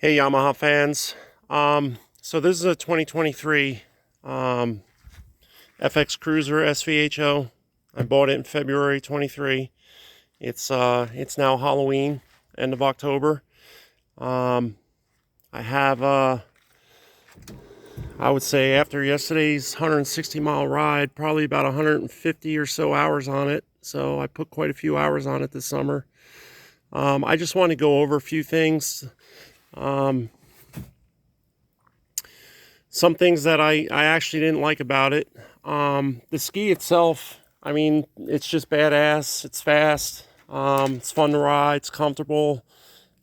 Hey Yamaha fans. So this is a 2023 FX Cruiser SVHO. I bought it in February 23. It's now Halloween, end of October. I have I would say after yesterday's 160-mile ride, probably about 150 or so hours on it. So I put quite a few hours on it this summer. I just want to go over a few things. Some things that I actually didn't like about it. The ski itself, I mean, it's just badass. It's fast. It's fun to ride. It's comfortable.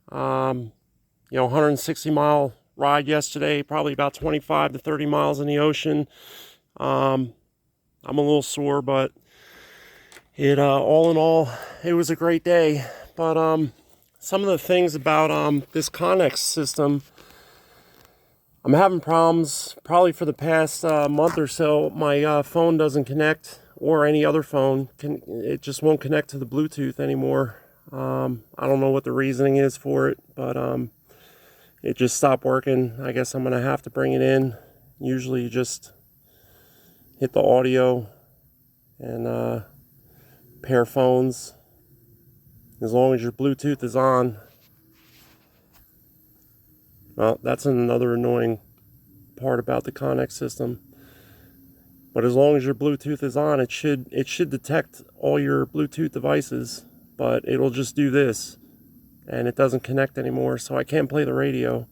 160-mile ride yesterday, probably about 25 to 30 miles in the ocean. I'm a little sore, but it all in all, it was a great day. But some of the things about this Connext system, I'm having problems probably for the past month or so. My phone doesn't connect, or any other phone. It just won't connect to the Bluetooth anymore. I don't know what the reasoning is for it, but it just stopped working. I guess I'm going to have to bring it in. Usually you just hit the audio and pair phones. As long as your Bluetooth is on. Well, that's another annoying part about the Connext system. But as long as your Bluetooth is on, it should detect all your Bluetooth devices, but it'll just do this, and it doesn't connect anymore, so I can't play the radio.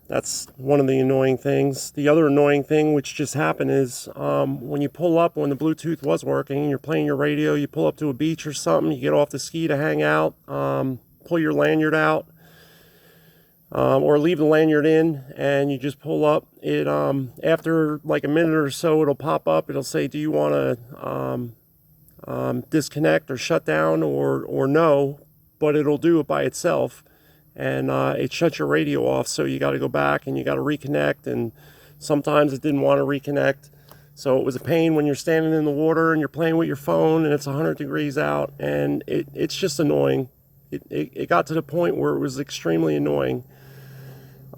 That's one of the annoying things. The other annoying thing which just happened is when you pull up, when the Bluetooth was working, you're playing your radio, you pull up to a beach or something, you get off the ski to hang out, pull your lanyard out, or leave the lanyard in, and you just pull up. It after like a minute or so, it'll pop up. It'll say, do you want to disconnect or shut down or no? But it'll do it by itself, and it shuts your radio off. So you got to go back and you got to reconnect. And sometimes it didn't want to reconnect, so it was a pain when you're standing in the water and you're playing with your phone and it's 100 degrees out, and it's just annoying. It got to the point where it was extremely annoying.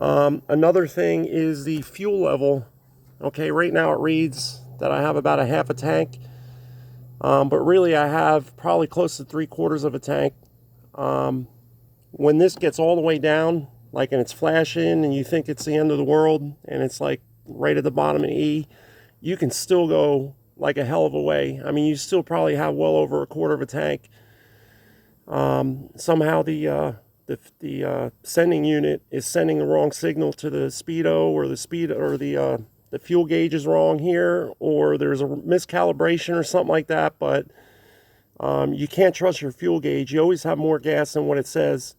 Another thing is the fuel level. Okay, right now it reads that I have about a half a tank, but really I have probably close to 3/4 of a tank. When this gets all the way down, like, and it's flashing and you think it's the end of the world, and it's like right at the bottom of E, you can still go like a hell of a way. I mean, you still probably have well over 1/4 of a tank. Somehow the sending unit is sending the wrong signal to the speedo, or the fuel gauge is wrong here, or there's a miscalibration or something like that. But you can't trust your fuel gauge. You always have more gas than what it says,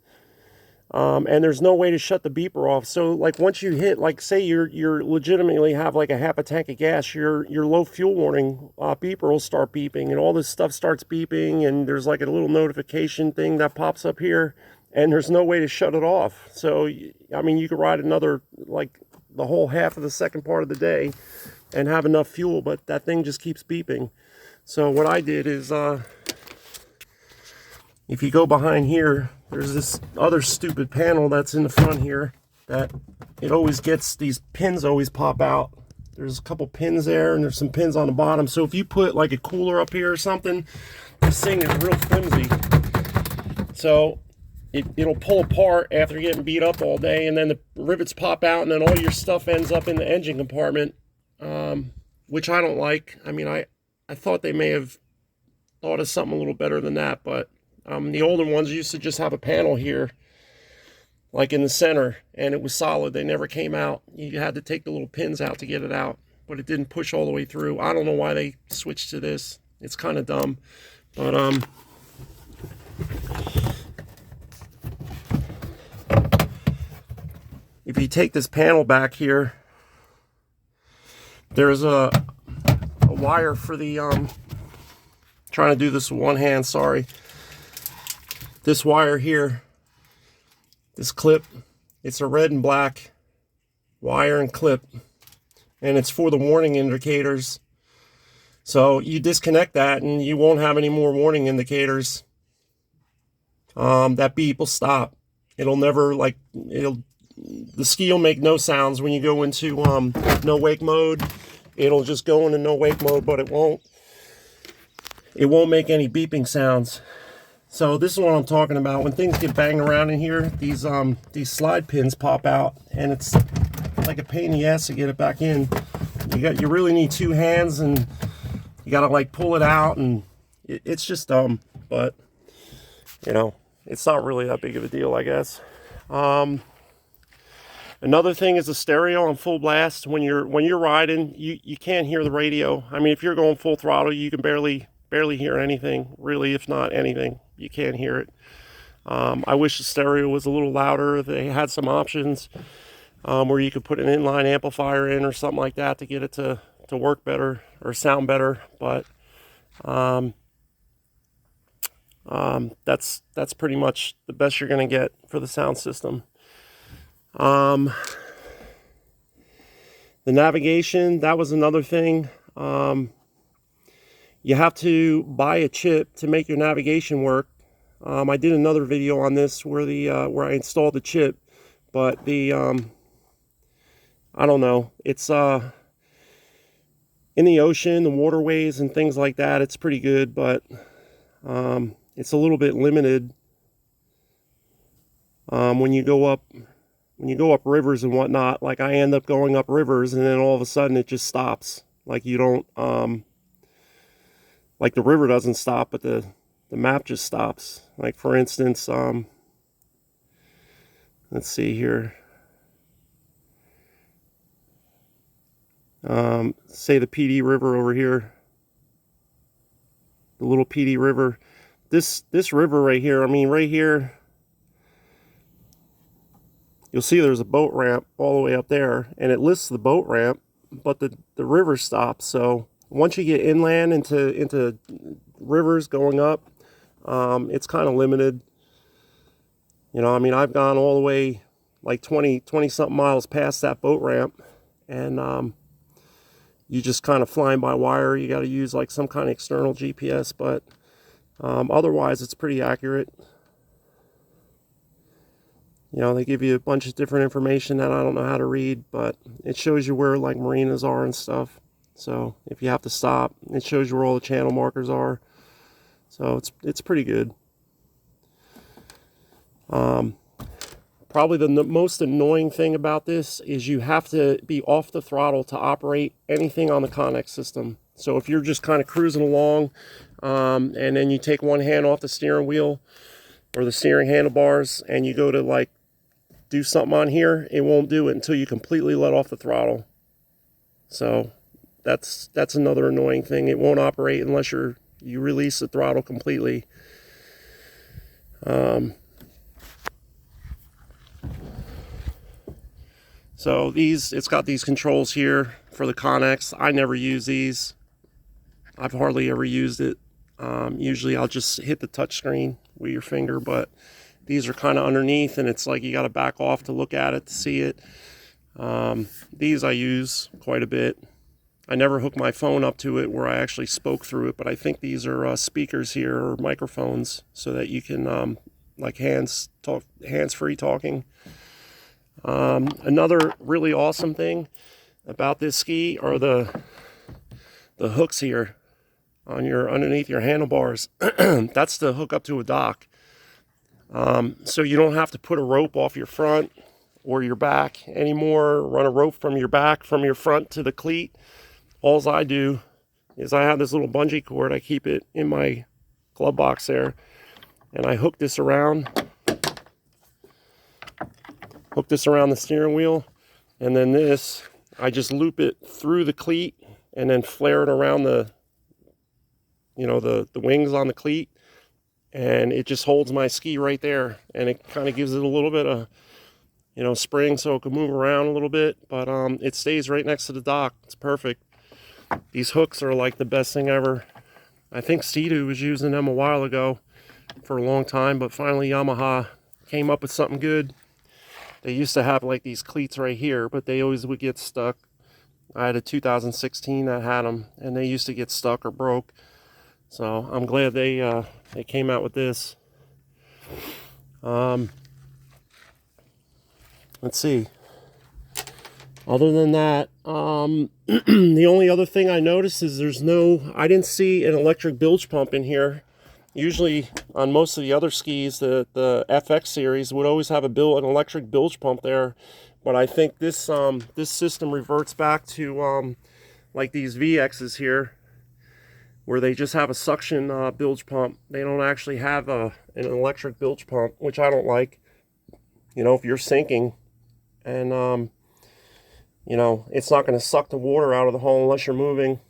and there's no way to shut the beeper off. So like once you hit, like, say you're legitimately have like a half a tank of gas, your low fuel warning beeper will start beeping, and all this stuff starts beeping, and there's like a little notification thing that pops up here, and there's no way to shut it off. So, I mean, you could ride another, like, the whole half of the second part of the day and have enough fuel, but that thing just keeps beeping. So what I did is, if you go behind here, there's this other stupid panel that's in the front here that it always gets, these pins always pop out. There's a couple pins there, and there's some pins on the bottom. So if you put like a cooler up here or something, this thing is real flimsy. So it'll pull apart after getting beat up all day, and then the rivets pop out, and then all your stuff ends up in the engine compartment, which I don't like. I mean, I thought they may have thought of something a little better than that, but the older ones used to just have a panel here, like in the center, and it was solid. They never came out. You had to take the little pins out to get it out, but it didn't push all the way through. I don't know why they switched to this. It's kind of dumb, but if you take this panel back here, there's a wire for the, trying to do this with one hand, sorry. This wire here, this clip, it's a red and black wire and clip, and it's for the warning indicators. So you disconnect that and you won't have any more warning indicators. That beep will stop. It'll never, like, the ski will make no sounds when you go into no wake mode. It'll just go into no wake mode, but it won't make any beeping sounds. So this is what I'm talking about. When things get banged around in here, these slide pins pop out, and it's like a pain in the ass to get it back in. You really need two hands, and you gotta like pull it out, and it's just dumb. But you know, it's not really that big of a deal, I guess. Another thing is the stereo on full blast. When you're riding, you can't hear the radio. I mean, if you're going full throttle, you can barely hear anything, really, if not anything. You can't hear it. I wish the stereo was a little louder. They had some options where you could put an inline amplifier in or something like that to get it to work better or sound better. But that's pretty much the best you're going to get for the sound system. The navigation, that was another thing. You have to buy a chip to make your navigation work. I did another video on this where I installed the chip, but I don't know. It's in the ocean, the waterways and things like that. It's pretty good, but it's a little bit limited when you go up rivers and whatnot. Like I end up going up rivers, and then all of a sudden it just stops. Like you don't like the river doesn't stop, but the map just stops. Like for instance, let's see here. Say the PD River over here, the little PD River. This river right here, I mean right here, you'll see there's a boat ramp all the way up there, and it lists the boat ramp, but the river stops. So once you get inland into rivers going up, it's kind of limited. You know, I mean, I've gone all the way like 20 something miles past that boat ramp, and you just kind of flying by wire. You got to use like some kind of external GPS, but otherwise it's pretty accurate. You know, they give you a bunch of different information that I don't know how to read, but it shows you where like marinas are and stuff. So if you have to stop, it shows you where all the channel markers are. So it's pretty good. Probably the most annoying thing about this is you have to be off the throttle to operate anything on the Connext system. So if you're just kind of cruising along, and then you take one hand off the steering wheel or the steering handlebars, and you go to like do something on here, it won't do it until you completely let off the throttle. So that's another annoying thing. It won't operate unless you release the throttle completely. So it's got these controls here for the Connext. I never use these. I've hardly ever used it. Usually I'll just hit the touch screen with your finger, but these are kind of underneath, and it's like you got to back off to look at it to see it. These I use quite a bit. I never hook my phone up to it where I actually spoke through it, but I think these are speakers here or microphones so that you can like hands-free talking. Another really awesome thing about this ski are the hooks here on underneath your handlebars. That's to hook up to a dock. So you don't have to put a rope off your front or your back anymore, run a rope from your back, from your front to the cleat. All I do is I have this little bungee cord. I keep it in my glove box there, and I hook this around the steering wheel, and then this, I just loop it through the cleat and then flare it around the wings on the cleat, and it just holds my ski right there, and it kind of gives it a little bit of spring so it can move around a little bit, but it stays right next to the dock. It's perfect. These hooks are like the best thing ever. I think Sea-Doo was using them a while ago for a long time, but finally Yamaha came up with something good. They used to have like these cleats right here, but they always would get stuck. I had a 2016 that had them, and they used to get stuck or broke. So I'm glad they came out with this. let's see. Other than that, the only other thing I noticed is I didn't see an electric bilge pump in here. Usually on most of the other skis, the FX series would always have an electric bilge pump there. But I think this this system reverts back to like these VXs here, where they just have a suction bilge pump. They don't actually have an electric bilge pump, which I don't like. You know, if you're sinking and you know, it's not going to suck the water out of the hull unless you're moving.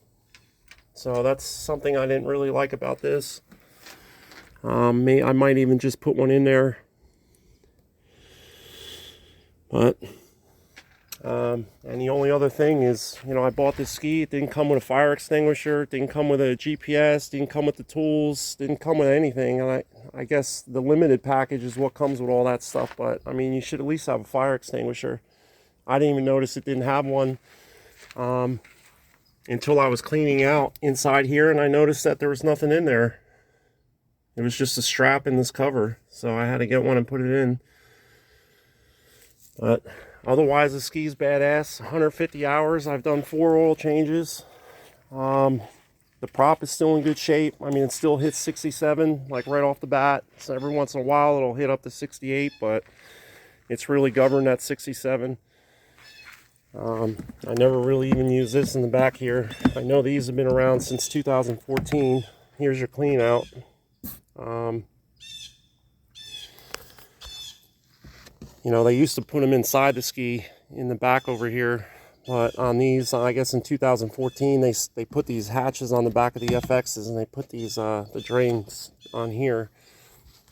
So that's something I didn't really like about this. I might even just put one in there. But, and the only other thing is, you know, I bought this ski. It didn't come with a fire extinguisher. It didn't come with a GPS. Didn't come with the tools. Didn't come with anything. And I guess the limited package is what comes with all that stuff. But, I mean, you should at least have a fire extinguisher. I didn't even notice it didn't have one until I was cleaning out inside here, and I noticed that there was nothing in there. It was just a strap in this cover, so I had to get one and put it in. But otherwise, the ski's badass. 150 hours. I've done 4 oil changes. The prop is still in good shape. I mean, it still hits 67, like right off the bat. So every once in a while, it'll hit up to 68, but it's really governed at 67. I never really even used this in the back here. I know these have been around since 2014. Here's your clean out. You know, they used to put them inside the ski in the back over here, but on these, I guess in 2014, they put these hatches on the back of the FXs, and they put these the drains on here.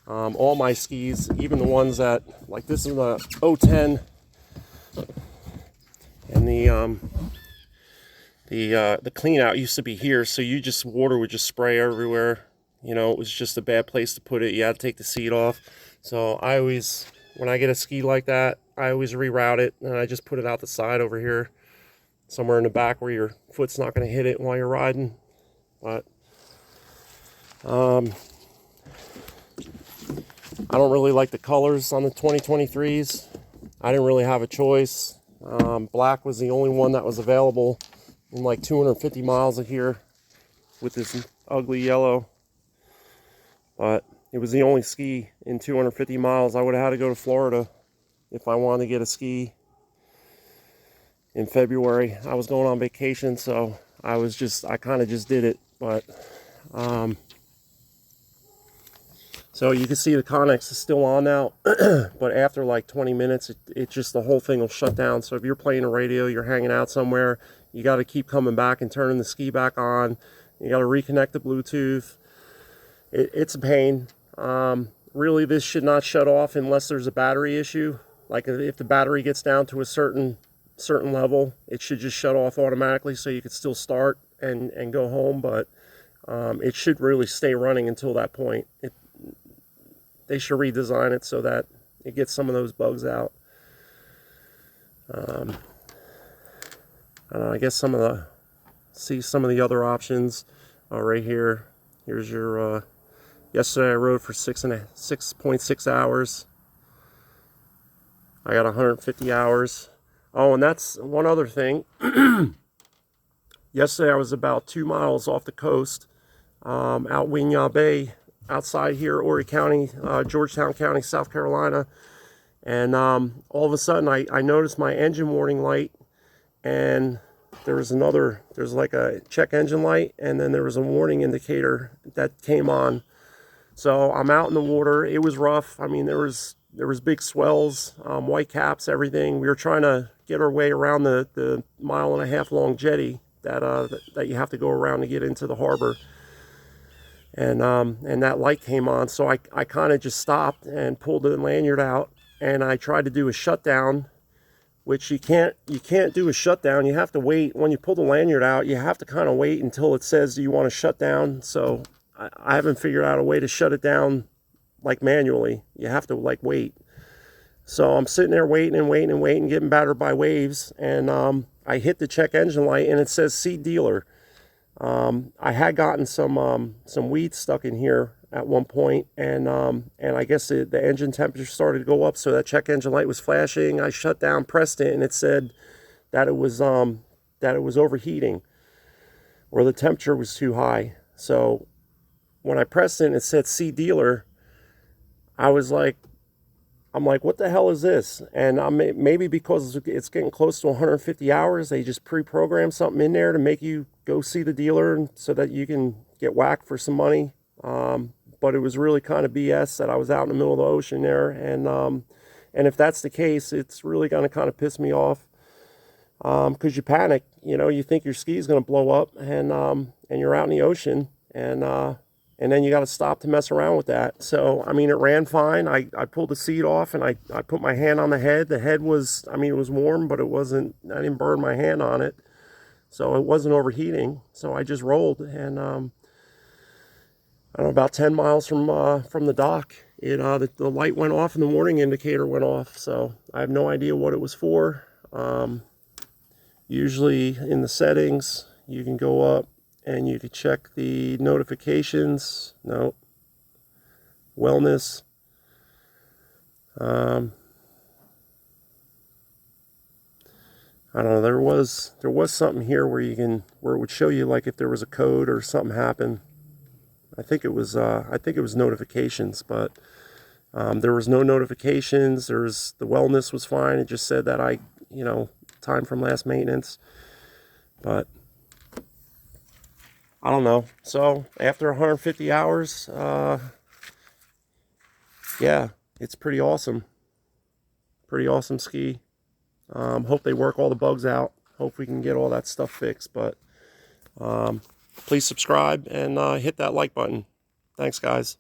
All my skis, even the ones that, like this is the 010. And the clean out used to be here, so water would just spray everywhere. You know, it was just a bad place to put it. You had to take the seat off. So I always, when I get a ski like that, I always reroute it, and I just put it out the side over here, somewhere in the back where your foot's not going to hit it while you're riding. But I don't really like the colors on the 2023s. I didn't really have a choice. Black was the only one that was available in like 250 miles of here with this ugly yellow. But it was the only ski in 250 miles. I would have had to go to Florida if I wanted to get a ski in February. I was going on vacation, so I kind of just did it. But so you can see the Connext is still on now, but after like 20 minutes, it just, the whole thing will shut down. So if you're playing a radio, you're hanging out somewhere, you got to keep coming back and turning the ski back on. You got to reconnect the Bluetooth. It's a pain. Really, this should not shut off unless there's a battery issue. Like if the battery gets down to a certain level, it should just shut off automatically, so you could still start and go home. But it should really stay running until that point. They should redesign it so that it gets some of those bugs out. I guess some of the other options are right here. Here's your, yesterday I rode for 6.6 hours. I got 150 hours. Oh, and that's one other thing. Yesterday I was about 2 miles off the coast, out Winyah Bay, outside here, Horry County, Georgetown County, South Carolina. And all of a sudden I noticed my engine warning light, and there's like a check engine light, and then there was a warning indicator that came on. So I'm out in the water. It was rough. I mean, there was big swells, white caps, everything. We were trying to get our way around the 1.5 mile long jetty that you have to go around to get into the harbor. And that light came on, so I kind of just stopped and pulled the lanyard out, and I tried to do a shutdown, which you can't do a shutdown. You have to wait. When you pull the lanyard out, you have to kind of wait until it says, do you want to shut down? So I haven't figured out a way to shut it down like manually. You have to like wait. So I'm sitting there waiting and waiting and waiting, getting battered by waves, and I hit the check engine light, and it says "See dealer." I had gotten some weeds stuck in here at one point, and I guess the engine temperature started to go up, so that check engine light was flashing. I shut down, pressed it, and it said that it was overheating, or the temperature was too high. So when I pressed it and it said see dealer, I'm like, what the hell is this? And maybe because it's getting close to 150 hours, they just pre-program something in there to make you go see the dealer so that you can get whacked for some money. But it was really kind of BS that I was out in the middle of the ocean there. And if that's the case, it's really going to kind of piss me off. Because you panic, you know, you think your ski is going to blow up, and you're out in the ocean, and then you got to stop to mess around with that. So, I mean, it ran fine. I pulled the seat off, and I put my hand on the head. The head was, I mean, it was warm, but it wasn't, I didn't burn my hand on it. So it wasn't overheating. So I just rolled, and I don't know, about 10 miles from the dock, the light went off and the warning indicator went off. So I have no idea what it was for. Usually in the settings, you can go up and you can check the notifications. No. Wellness. I don't know. There was something here where it would show you like if there was a code or something happened. I think it was notifications, but there was no notifications. The wellness was fine. It just said that time from last maintenance, but I don't know. So after 150 hours, yeah, it's pretty awesome. Pretty awesome ski. Hope they work all the bugs out. Hope we can get all that stuff fixed. But please subscribe and hit that like button. Thanks, guys.